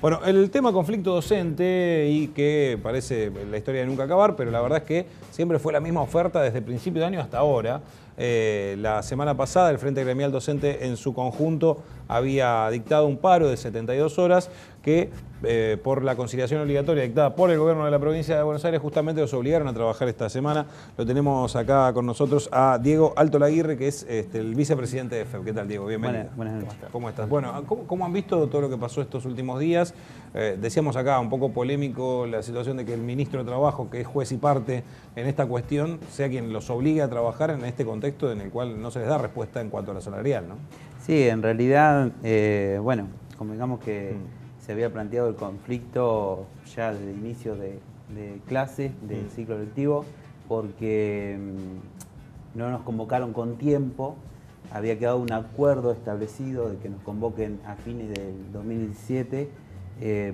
Bueno, el tema conflicto docente y que parece la historia de nunca acabar, pero la verdad es que siempre fue la misma oferta desde el principio de año hasta ahora. La semana pasada el Frente Gremial Docente en su conjunto había dictado un paro de 72 horas que por la conciliación obligatoria dictada por el gobierno de la provincia de Buenos Aires justamente los obligaron a trabajar esta semana. Lo tenemos acá con nosotros a Diego Altolaguirre, que es el vicepresidente de FEB. ¿Qué tal, Diego? Bienvenido. Buenas noches. ¿Cómo estás? Bueno, ¿cómo han visto todo lo que pasó estos últimos días? Decíamos acá, un poco polémico la situación de que el ministro de Trabajo, que es juez y parte en esta cuestión, sea quien los obligue a trabajar en este contexto en el cual no se les da respuesta en cuanto a la salarial, ¿no? Sí, en realidad, bueno, convengamos que se había planteado el conflicto ya desde el inicio de clases, del ciclo lectivo, porque no nos convocaron con tiempo. Había quedado un acuerdo establecido de que nos convoquen a fines del 2017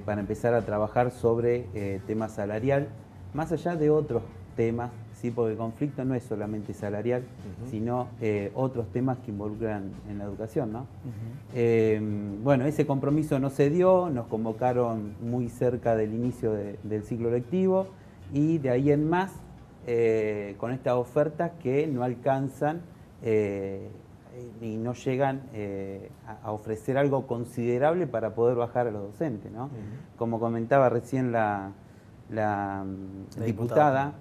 para empezar a trabajar sobre tema salarial, más allá de otros temas, ¿sí? Porque el conflicto no es solamente salarial, sino otros temas que involucran en la educación, ¿no? Bueno, ese compromiso no se dio, nos convocaron muy cerca del inicio del ciclo lectivo y de ahí en más, con estas ofertas que no alcanzan y no llegan a ofrecer algo considerable para poder bajar a los docentes, ¿no? Como comentaba recién la diputada,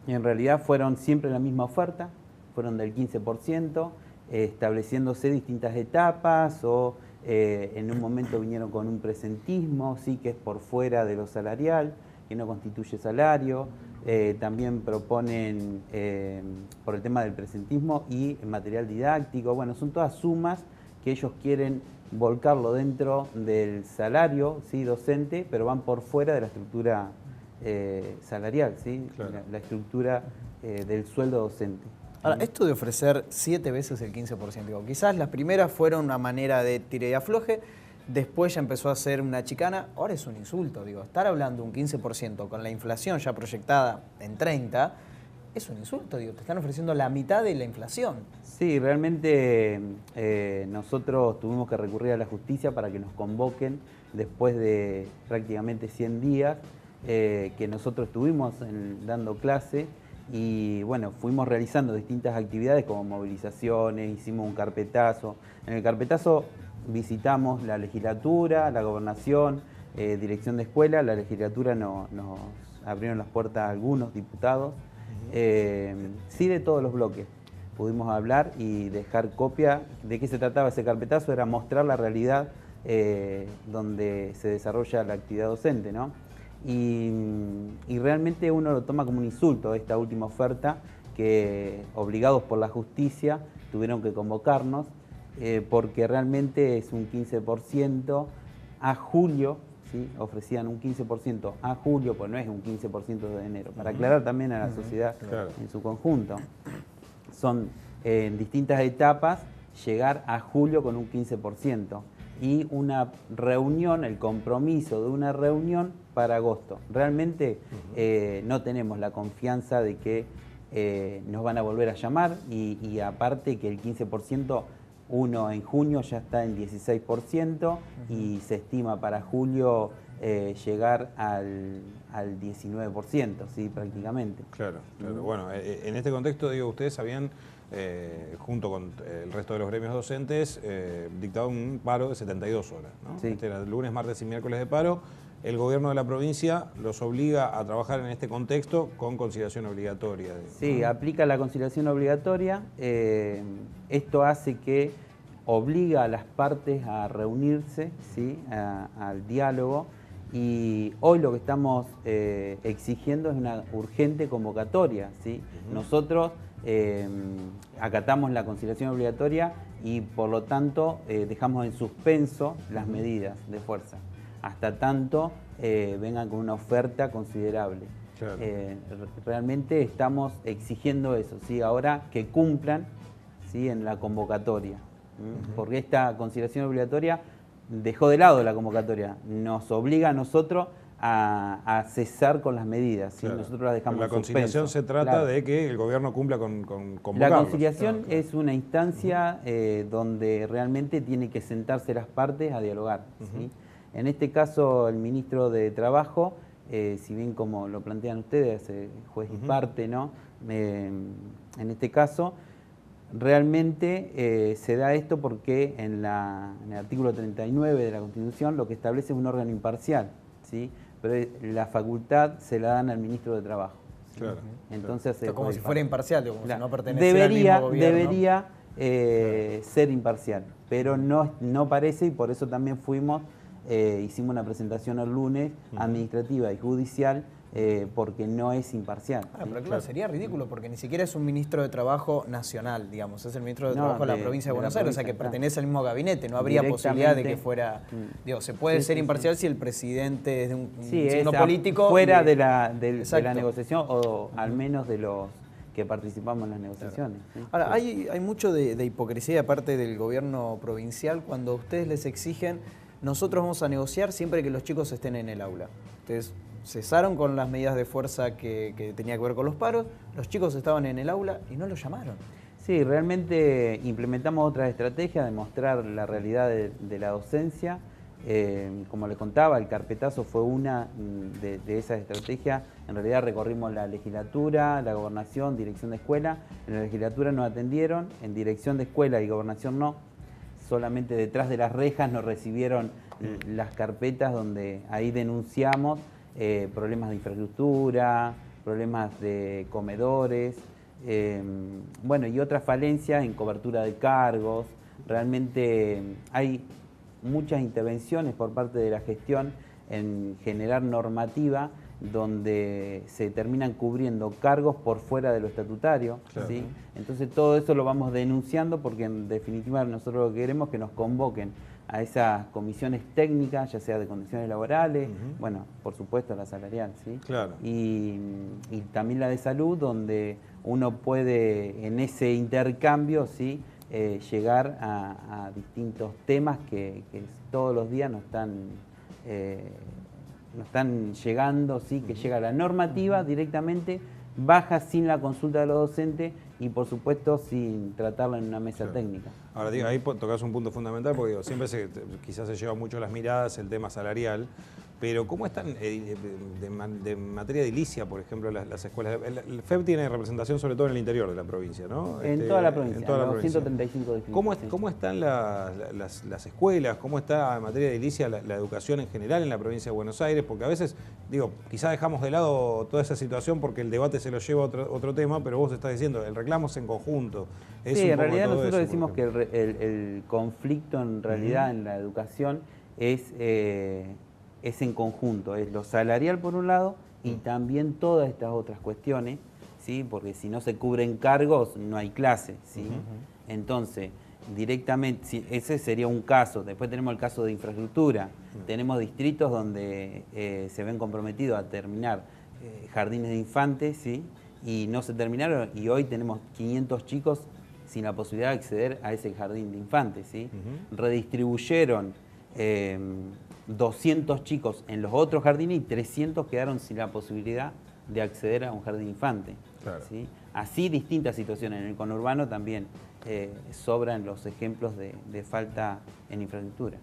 en realidad fueron siempre la misma oferta, fueron del 15%, estableciéndose distintas etapas o en un momento vinieron con un presentismo, sí, que es por fuera de lo salarial, que no constituye salario. También proponen por el tema del presentismo y material didáctico. Bueno, son todas sumas que ellos quieren volcarlo dentro del salario, ¿sí? Docente, pero van por fuera de la estructura salarial, ¿sí? Claro. La estructura del sueldo docente. Ahora, esto de ofrecer 7 veces el 15%, digo, quizás las primeras fueron una manera de tire y afloje, después ya empezó a ser una chicana, ahora es un insulto, digo, estar hablando un 15% con la inflación ya proyectada en 30%, es un insulto, digo, te están ofreciendo la mitad de la inflación. Sí, realmente nosotros tuvimos que recurrir a la justicia para que nos convoquen después de prácticamente 100 días que nosotros estuvimos dando clase y bueno, fuimos realizando distintas actividades como movilizaciones, hicimos un carpetazo. En el carpetazo visitamos la legislatura, la gobernación, dirección de escuela. La legislatura nos abrieron las puertas a algunos diputados, sí, de todos los bloques. Pudimos hablar y dejar copia de qué se trataba ese carpetazo, era mostrar la realidad donde se desarrolla la actividad docente, ¿no? Y realmente uno lo toma como un insulto esta última oferta, que obligados por la justicia tuvieron que convocarnos, porque realmente es un 15% a julio, ¿sí? Ofrecían un 15% a julio, pues no es un 15% de enero, para aclarar también a la sociedad en su conjunto. Son en distintas etapas llegar a julio con un 15% y una reunión, el compromiso de una reunión para agosto. Realmente no tenemos la confianza de que nos van a volver a llamar y aparte que el 15%, uno en junio ya está en 16% y se estima para julio llegar al 19%, ¿sí? Prácticamente. Claro, claro. Bueno, en este contexto, digo, ustedes habían, junto con el resto de los gremios docentes, dictado un paro de 72 horas, ¿no? Sí. Este era lunes, martes y miércoles de paro. El gobierno de la provincia los obliga a trabajar en este contexto con conciliación obligatoria. Sí, aplica la conciliación obligatoria. Esto hace que obliga a las partes a reunirse, ¿sí? Al diálogo. Y hoy lo que estamos exigiendo es una urgente convocatoria, ¿sí? Nosotros acatamos la conciliación obligatoria y por lo tanto dejamos en suspenso las medidas de fuerza, hasta tanto vengan con una oferta considerable. Claro. Realmente estamos exigiendo eso, ¿sí? Ahora que cumplan, ¿sí? En la convocatoria, porque esta conciliación obligatoria dejó de lado la convocatoria, nos obliga a nosotros a cesar con las medidas, ¿sí? Claro. Nosotros las dejamos La en conciliación suspenso. se trata Claro. de que el gobierno cumpla con convocarlos. La conciliación es una instancia donde realmente tiene que sentarse las partes a dialogar, ¿sí? En este caso, el ministro de Trabajo, si bien como lo plantean ustedes, juez y parte, ¿no? En este caso, realmente se da esto porque en el artículo 39 de la Constitución lo que establece es un órgano imparcial, ¿sí? Pero la facultad se la dan al ministro de Trabajo. ¿Sí? Claro. Entonces, como si fuera imparcial, digo, como si no perteneciera debería, al mismo gobierno. debería ser imparcial, pero no parece, y por eso también hicimos una presentación el lunes, administrativa y judicial, porque no es imparcial. Ah, ¿sí? pero claro, sería ridículo porque ni siquiera es un ministro de Trabajo nacional, digamos, es el ministro de Trabajo de la provincia de Buenos Aires, o sea que pertenece al mismo gabinete, no habría posibilidad de que fuera, digo, se puede ser imparcial si el presidente es de un signo político. Fuera de la negociación, o al menos de los que participamos en las negociaciones. ¿Sí? Ahora, hay mucho de hipocresía de parte del gobierno provincial cuando a ustedes les exigen, nosotros vamos a negociar siempre que los chicos estén en el aula. Ustedes cesaron con las medidas de fuerza que tenía que ver con los paros, los chicos estaban en el aula y no los llamaron. Sí, realmente implementamos otra estrategia de mostrar la realidad de la docencia. Como les contaba, el carpetazo fue una de esas estrategias. En realidad recorrimos la legislatura, la gobernación, dirección de escuela. En la legislatura nos atendieron, en dirección de escuela y gobernación no. Solamente detrás de las rejas nos recibieron las carpetas donde ahí denunciamos problemas de infraestructura, problemas de comedores, bueno, y otras falencias en cobertura de cargos. Realmente hay muchas intervenciones por parte de la gestión en generar normativa donde se terminan cubriendo cargos por fuera de lo estatutario. Claro. ¿Sí? Entonces todo eso lo vamos denunciando porque en definitiva nosotros lo que queremos es que nos convoquen a esas comisiones técnicas, ya sea de condiciones laborales, bueno, por supuesto la salarial, ¿sí? Claro. Y también la de salud, donde uno puede en ese intercambio, ¿sí? Llegar a distintos temas que todos los días nos están llegando, ¿sí? Que llega la normativa directamente, baja sin la consulta de los docentes y por supuesto sin tratarla en una mesa técnica. Ahora, digo, ahí tocas un punto fundamental porque digo, siempre quizás se lleva mucho las miradas el tema salarial, pero ¿cómo están de materia de edilicia, por ejemplo, las escuelas? El FEB tiene representación sobre todo en el interior de la provincia, ¿no? En toda la provincia, en toda la provincia. 135 distritos. ¿Cómo están las escuelas? ¿Cómo está en materia de edilicia la educación en general en la provincia de Buenos Aires? Porque a veces, digo, quizás dejamos de lado toda esa situación porque el debate se lo lleva a otro tema, pero vos estás diciendo, el reclamo es en conjunto. Sí, en realidad nosotros decimos que el conflicto en realidad en la educación es en conjunto, es lo salarial por un lado y también todas estas otras cuestiones, ¿sí? Porque si no se cubren cargos no hay clase, ¿sí? Entonces, directamente, ese sería un caso. Después tenemos el caso de infraestructura. Tenemos distritos donde se ven comprometidos a terminar jardines de infantes, ¿sí? Y no se terminaron y hoy tenemos 500 chicos sin la posibilidad de acceder a ese jardín de infantes, ¿sí? Redistribuyeron 200 chicos en los otros jardines y 300 quedaron sin la posibilidad de acceder a un jardín infante. Claro. ¿Sí? Así distintas situaciones. En el conurbano también sobran los ejemplos de falta en infraestructura.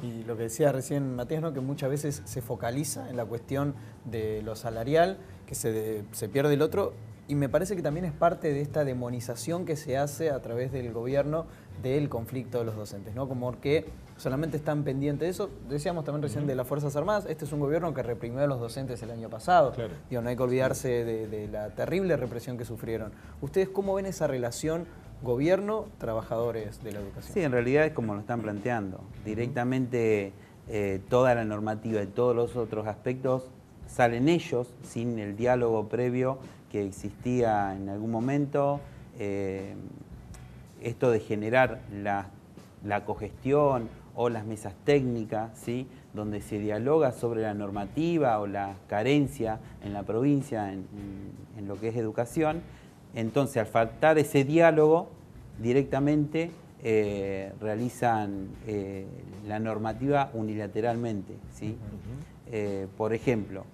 Y lo que decía recién Matías, ¿no? Que muchas veces se focaliza en la cuestión de lo salarial, que se pierde el otro, y me parece que también es parte de esta demonización que se hace a través del gobierno del conflicto de los docentes, ¿no? Como que solamente están pendientes de eso. Decíamos también recién de las Fuerzas Armadas, este es un gobierno que reprimió a los docentes el año pasado. Claro. Digo, no hay que olvidarse de la terrible represión que sufrieron. ¿Ustedes cómo ven esa relación gobierno, trabajadores de la educación? Sí, en realidad es como lo están planteando. Directamente toda la normativa y todos los otros aspectos salen ellos sin el diálogo previo que existía en algún momento. Esto de generar la cogestión o las mesas técnicas, ¿sí? Donde se dialoga sobre la normativa o la carencia en la provincia en lo que es educación. Entonces, al faltar ese diálogo, directamente realizan la normativa unilateralmente, ¿sí? Por ejemplo,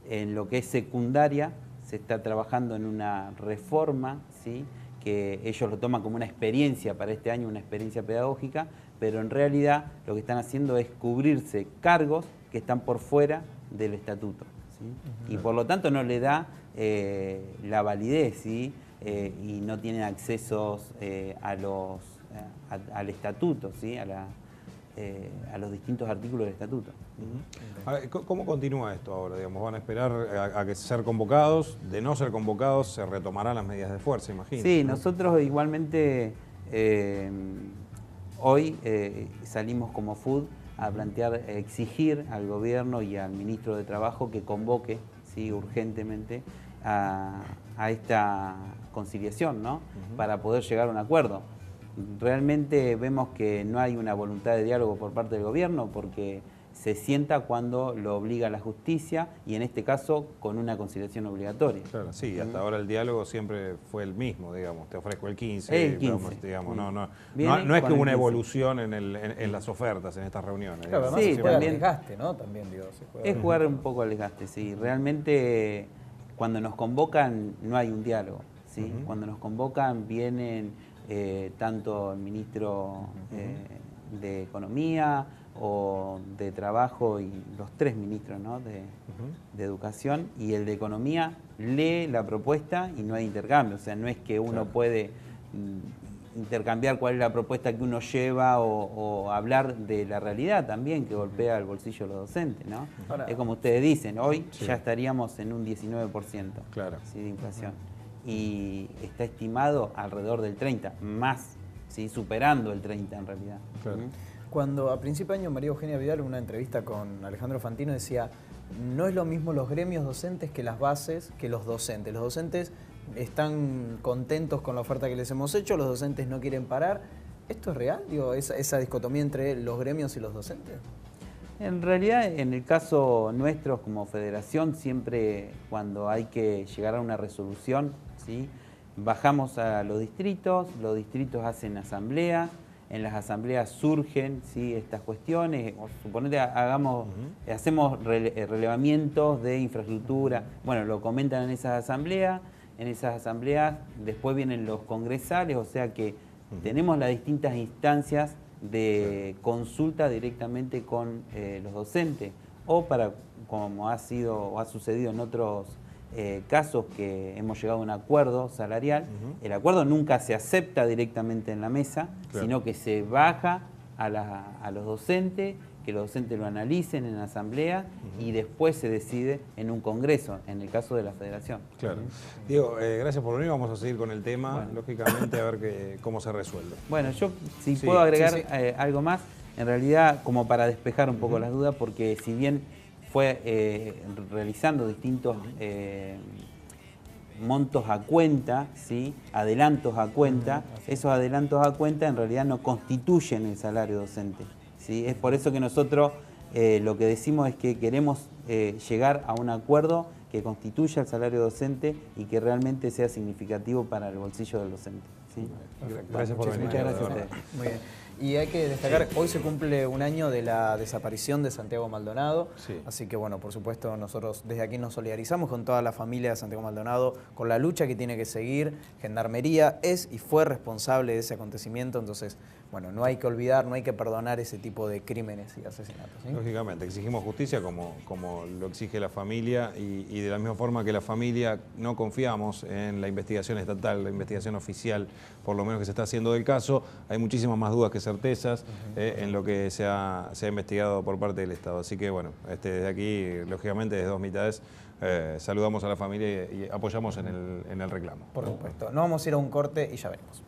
en lo que es secundaria, se está trabajando en una reforma, ¿sí? Que ellos lo toman como una experiencia para este año, una experiencia pedagógica, pero en realidad lo que están haciendo es cubrirse cargos que están por fuera del estatuto, ¿sí? Y por lo tanto no le da la validez, ¿sí? Y no tienen accesos al estatuto, ¿sí? A los distintos artículos del estatuto. A ver, ¿cómo continúa esto ahora? Digamos, ¿van a esperar a que ser convocados? De no ser convocados, se retomarán las medidas de fuerza, imagino. Sí, nosotros igualmente hoy salimos como FUD a plantear, exigir al gobierno y al ministro de Trabajo que convoque, ¿sí? Urgentemente a esta conciliación, ¿no? Para poder llegar a un acuerdo. Realmente vemos que no hay una voluntad de diálogo por parte del gobierno porque se sienta cuando lo obliga la justicia y en este caso con una conciliación obligatoria. Claro, sí, hasta ahora el diálogo siempre fue el mismo, digamos, te ofrezco el 15, digamos, no es que hubo una evolución en las ofertas, en estas reuniones. Claro, además sí, se juega también al desgaste, ¿no? También, digo, se juega es jugar un poco al desgaste, sí. Realmente cuando nos convocan no hay un diálogo, ¿sí? Cuando nos convocan vienen tanto el ministro de Economía o de Trabajo y los tres ministros, ¿no? de Educación, y el de Economía lee la propuesta y no hay intercambio. O sea, no es que uno puede intercambiar cuál es la propuesta que uno lleva o hablar de la realidad también que golpea el bolsillo de los docentes, ¿no? Ahora, es como ustedes dicen, hoy ya estaríamos en un 19%, ¿sí? De inflación. Y está estimado alrededor del 30%, más, ¿sí? Superando el 30% en realidad. Claro. Cuando a principio de año María Eugenia Vidal, en una entrevista con Alejandro Fantino, decía, no es lo mismo los gremios docentes que las bases, que los docentes. Los docentes están contentos con la oferta que les hemos hecho, los docentes no quieren parar. ¿Esto es real? Digo, esa dicotomía entre los gremios y los docentes. En realidad, en el caso nuestro como federación, siempre cuando hay que llegar a una resolución, ¿sí? Bajamos a los distritos hacen asambleas, en las asambleas surgen, ¿sí? Estas cuestiones, suponete hacemos relevamientos de infraestructura, bueno, lo comentan en esas asambleas después vienen los congresales, o sea que tenemos las distintas instancias de consulta directamente con los docentes, o para, como ha sucedido en otros casos que hemos llegado a un acuerdo salarial, el acuerdo nunca se acepta directamente en la mesa, sino que se baja a los docentes, que los docentes lo analicen en la asamblea y después se decide en un congreso, en el caso de la federación. Claro. Diego, gracias por venir, vamos a seguir con el tema, lógicamente, a ver cómo se resuelve. Bueno, yo si puedo agregar algo más, en realidad como para despejar un poco las dudas, porque si bien fue realizando distintos montos a cuenta, ¿sí? Adelantos a cuenta, esos adelantos a cuenta en realidad no constituyen el salario docente, ¿sí? Es por eso que nosotros lo que decimos es que queremos llegar a un acuerdo que constituya el salario docente y que realmente sea significativo para el bolsillo del docente, ¿sí? Gracias por venir. Muchas gracias a ustedes. Muy bien. Y hay que destacar, hoy se cumple un año de la desaparición de Santiago Maldonado, así que bueno, por supuesto nosotros desde aquí nos solidarizamos con toda la familia de Santiago Maldonado, con la lucha que tiene que seguir. Gendarmería es y fue responsable de ese acontecimiento, entonces bueno, no hay que olvidar, no hay que perdonar ese tipo de crímenes y asesinatos, ¿sí? Lógicamente, exigimos justicia como lo exige la familia y de la misma forma que la familia no confiamos en la investigación estatal, la investigación oficial, por lo menos que se está haciendo del caso, hay muchísimas más dudas que certezas en lo que se ha investigado por parte del Estado. Así que bueno, desde aquí, lógicamente, desde Dos Mitades, saludamos a la familia y apoyamos en el reclamo. Por supuesto. Nos vamos a ir a un corte y ya venimos.